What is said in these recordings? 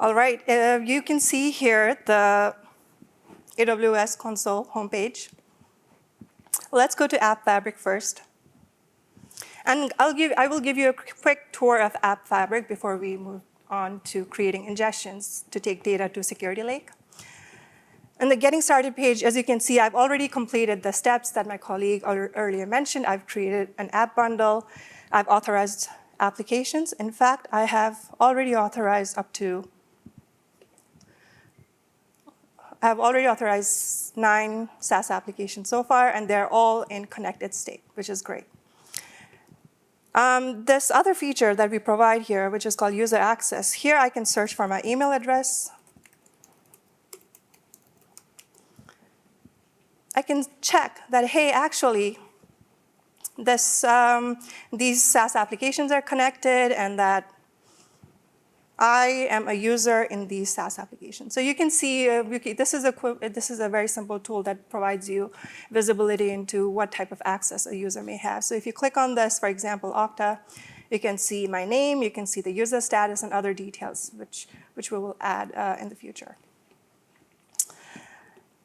All right, you can see here the AWS console homepage. Let's go to AppFabric first. And I will give you a quick tour of AppFabric before we move on to creating ingestions to take data to Security Lake. On the Getting Started page, as you can see, I've already completed the steps that my colleague earlier mentioned. I've created an app bundle. I've authorized applications. In fact, I have already authorized I've already authorized 9 SaaS applications so far, and they're all in connected state, which is great. This other feature that we provide here, which is called user access, here I can search for my email address. I can check that, hey, actually, these SaaS applications are connected and that I am a user in these SaaS applications. So you can see this is a very simple tool that provides you visibility into what type of access a user may have. So if you click on this, for example, Okta, you can see my name, you can see the user status and other details, which we will add in the future.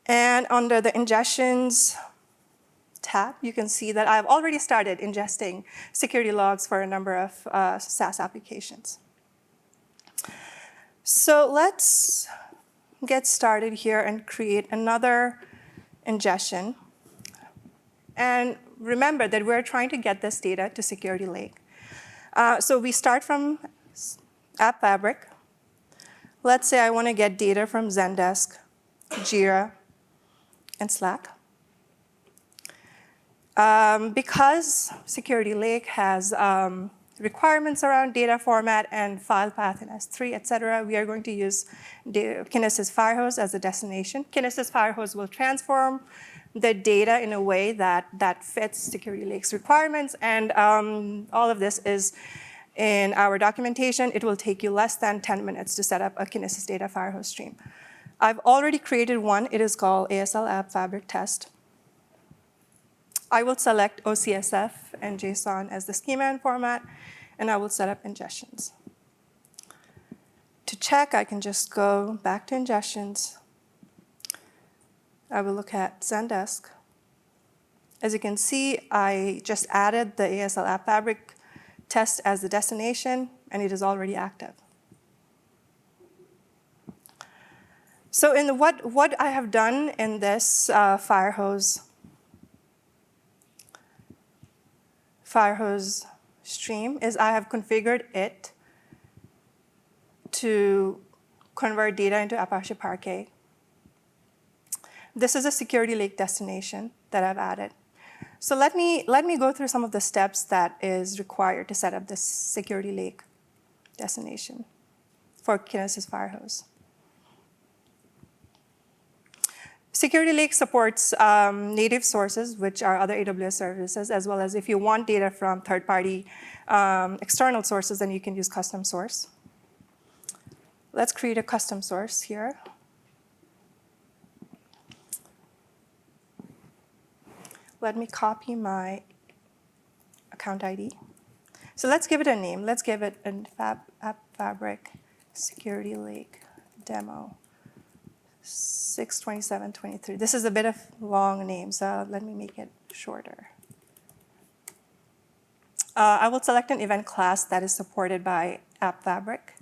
And under the ingestions tab, you can see that I've already started ingesting security logs for a number of SaaS applications. So let's get started here and create another ingestion. And remember that we're trying to get this data to Security Lake. So we start from AppFabric. Let's say I want to get data from Zendesk, Jira, and Slack. Because Security Lake has requirements around data format and file path in S3, et cetera, we are going to use Kinesis Firehose as a destination. Kinesis Firehose will transform the data in a way that fits Security Lake's requirements, and all of this is in our documentation. It will take you less than 10 minutes to set up a Kinesis Data Firehose stream. I've already created one. It is called ASL AppFabric Test. I will select OCSF and JSON as the schema and format, and I will set up ingestions. To check, I can just go back to ingestions. I will look at Zendesk. As you can see, I just added the ASL AppFabric test as the destination, and it is already active. So in what I have done in this Firehose stream is I have configured it to convert data into Apache Parquet. This is a Security Lake destination that I've added. So let me go through some of the steps that is required to set up this Security Lake destination for Kinesis Firehose. Security Lake supports native sources, which are other AWS services, as well as if you want data from third-party external sources, then you can use custom source. Let's create a custom source here. Let me copy my account ID. So let's give it a name. Let's give it an AppFabric Security Lake demo. 62723. This is a bit of long name, so let me make it shorter. I will select an event class that is supported by AppFabric.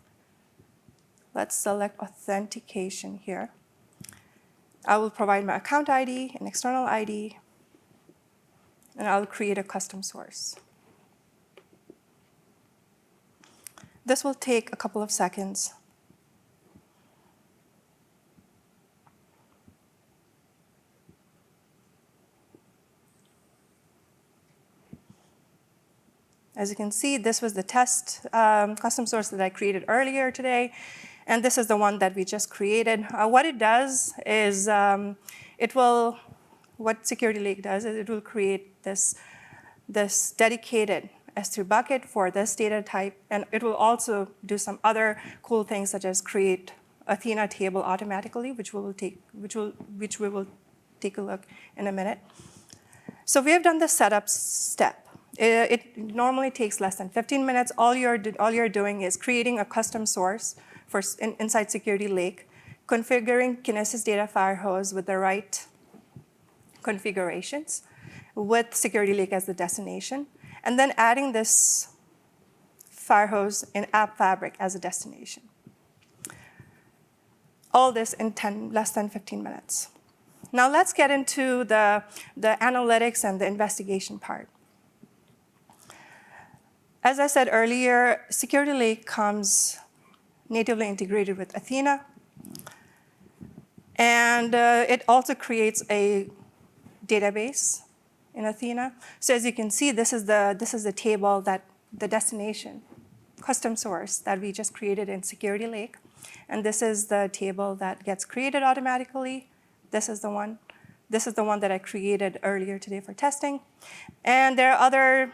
Let's select authentication here. I will provide my account ID, an external ID, and I'll create a custom source. This will take a couple of seconds. As you can see, this was the test custom source that I created earlier today, and this is the one that we just created. What it does is what Security Lake does is it will create this dedicated S3 bucket for this data type, and it will also do some other cool things such as create Athena table automatically, which we will take a look in a minute. So we have done the setup step. It normally takes less than 15 minutes. All you're doing is creating a custom source inside Security Lake, configuring Kinesis Data Firehose with the right configurations with Security Lake as the destination, and then adding this Firehose in AppFabric as a destination. All this in less than 15 minutes. Now let's get into the analytics and the investigation part. As I said earlier, Security Lake comes natively integrated with Athena. And it also creates a database in Athena. So as you can see, this is the table that the destination, custom source that we just created in Security Lake. And this is the table that gets created automatically. This is the one. This is the one that I created earlier today for testing. And there are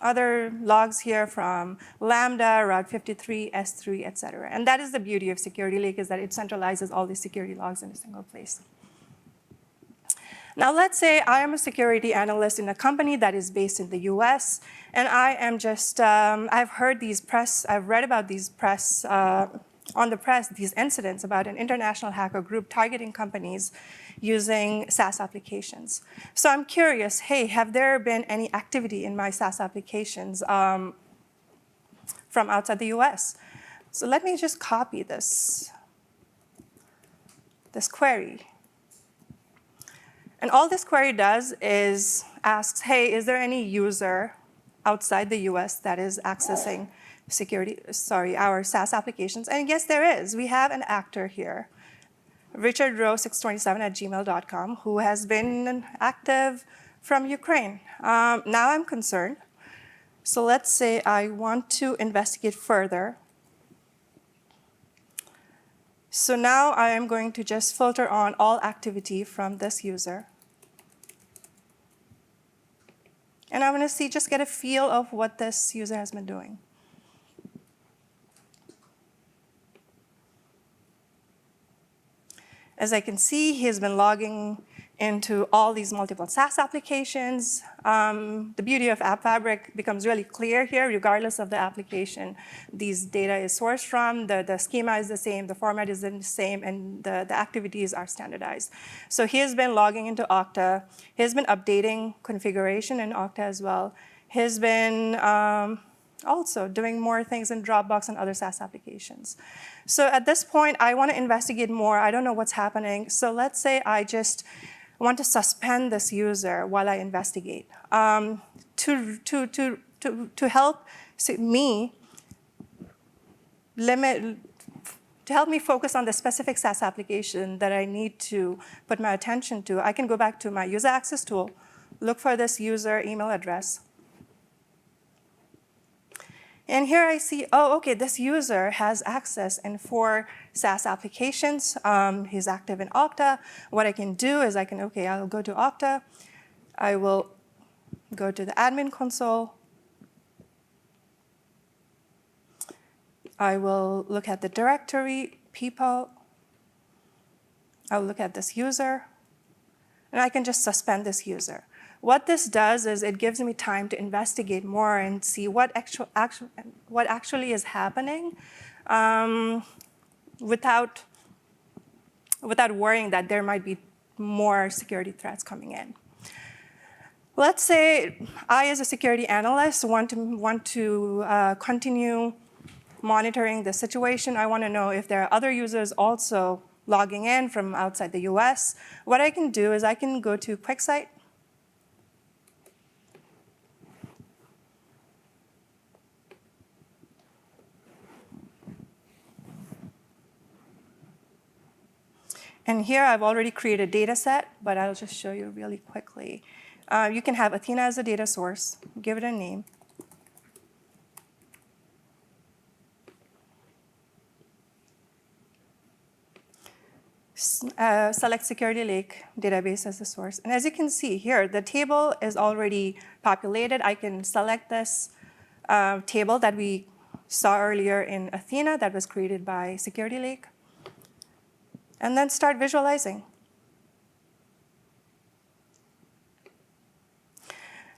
other logs here from Lambda, Route 53, S3, et cetera. And that is the beauty of Security Lake, is that it centralizes all these security logs in a single place. Now let's say I am a security analyst in a company that is based in the US, and I am just, I've heard these I've read about these on the press, these incidents about an international hacker group targeting companies using SaaS applications. So I'm curious, hey, have there been any activity in my SaaS applications from outside the US? So let me just copy this query. And all this query does is asks, hey, is there any user outside the US that is accessing our SaaS applications? And yes, there is. We have an actor here, richardrowe627@gmail.com, who has been active from Ukraine. Now I'm concerned. So let's say I want to investigate further. So now I am going to just filter on all activity from this user. And I'm going to just get a feel of what this user has been doing. As I can see, he's been logging into all these multiple SaaS applications. The beauty of AppFabric becomes really clear here, regardless of the application these data is sourced from. The schema is the same, the format is the same, and the activities are standardized. So he has been logging into Okta. He has been updating configuration in Okta as well. He's been also doing more things in Dropbox and other SaaS applications. So at this point, I want to investigate more. I don't know what's happening. So let's say I just want to suspend this user while I investigate. To help me focus on the specific SaaS application that I need to put my attention to, I can go back to my user access tool, look for this user email address. And here I see, oh, okay, this user has access in 4 SaaS applications. He's active in Okta. What I can do is I'll go to Okta. I will go to the admin console. I will look at the directory, people. I'll look at this user. And I can just suspend this user. What this does is it gives me time to investigate more and see what actually is happening without worrying that there might be more security threats coming in. Let's say I, as a security analyst, want to continue monitoring the situation. I want to know if there are other users also logging in from outside the US. What I can do is I can go to quickset. And here I've already created a data set, but I'll just show you really quickly. You can have Athena as a data source, give it a name. Select Security Lake database as the source. And as you can see here, the table is already populated. I can select this table that we saw earlier in Athena that was created by Security Lake, and then start visualizing.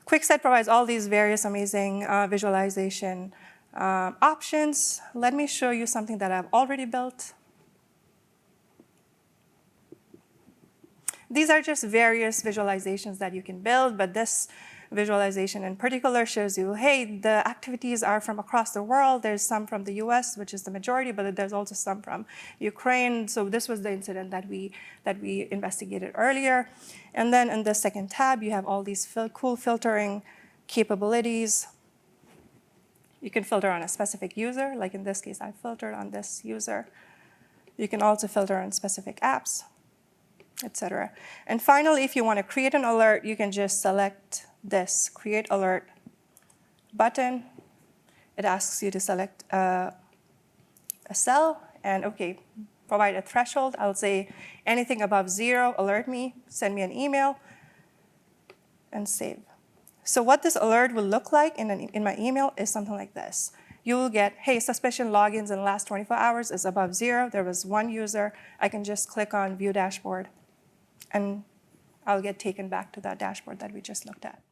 Quickset provides all these various amazing visualization Options, let me show you something that I've already built. These are just various visualizations that you can build, but this visualization in particular shows you, hey, the activities are from across the world. There's some from the US, which is the majority, but there's also some from Ukraine. So this was the incident that we investigated earlier. And then in the second tab, you have all these cool filtering capabilities. You can filter on a specific user. Like in this case, I filtered on this user. You can also filter on specific apps, etc. And finally, if you want to create an alert, you can just select this Create Alert button. It asks you to select a cell and, okay, provide a threshold. I'll say anything above 0, alert me, send me an email, and save. So what this alert will look like in my email is something like this. You will get, hey, suspicion logins in the last 24 hours is above 0. There was one user. I can just click on View Dashboard, and I'll get taken back to that dashboard that we just looked at.